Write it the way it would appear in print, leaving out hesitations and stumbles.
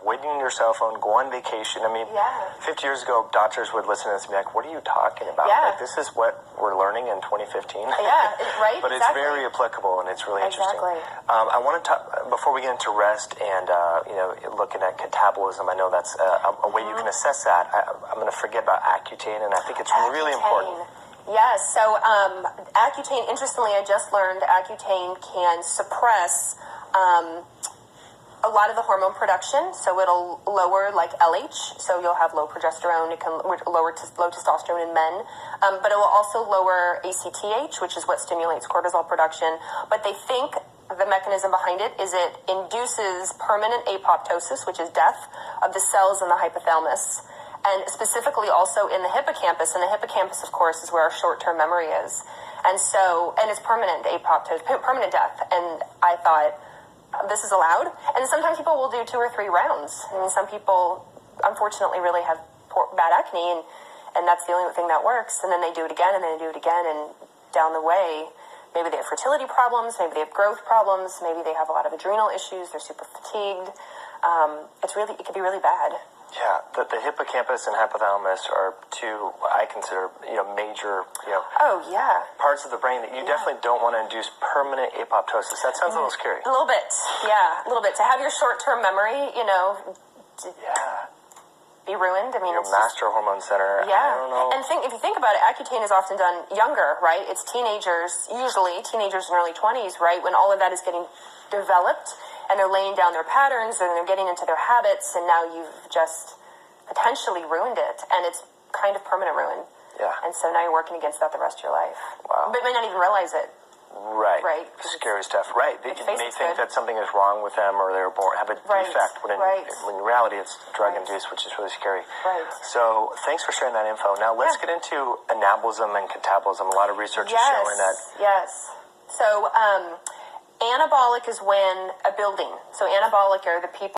avoiding your cell phone, go on vacation. I mean, 50 years ago, doctors would listen to this and be like, what are you talking about? Like, this is what we're learning in 2015. Right? But it's very applicable, and it's really interesting. I want to talk, before we get into rest and, looking at catabolism, I know that's a way you can assess that. I'm going to forget about Accutane, and I think it's really important. Yes, so Accutane, interestingly, I just learned Accutane can suppress a lot of the hormone production, so it'll lower like LH, so you'll have low progesterone, it can lower low testosterone in men, but it will also lower ACTH, which is what stimulates cortisol production. But they think the mechanism behind it is it induces permanent apoptosis, which is death of the cells in the hypothalamus, and specifically also in the hippocampus. And the hippocampus, of course, is where our short-term memory is. And it's permanent apoptosis, permanent death. And I thought, this is allowed. And sometimes people will do 2 or 3 rounds. I mean, some people, unfortunately, really have bad acne, and that's the only thing that works. And then they do it again, and then they do it again, and down the way, maybe they have fertility problems, maybe they have growth problems, maybe they have a lot of adrenal issues, they're super fatigued. It could be really bad. Yeah, the hippocampus and hypothalamus are 2, I consider, major, parts of the brain that you definitely don't want to induce permanent apoptosis. That sounds a little scary. A little bit, a little bit. To have your short-term memory, be ruined. I mean, your master hormone center. I don't know. And if you think about it, Accutane is often done younger, right? It's usually teenagers in early 20s, right? When all of that is getting developed, and they're laying down their patterns, and they're getting into their habits, and now you've just potentially ruined it, and it's kind of permanent ruin. Yeah. And so now you're working against that the rest of your life. Wow. But you may not even realize it. Right. Scary stuff. Right. They may think that something is wrong with them, or they're born have a defect, when in reality it's drug-induced, which is really scary. Right. So thanks for sharing that info. Now let's get into anabolism and catabolism. A lot of research is showing that. Yes. So anabolic is when a building. So anabolic are the people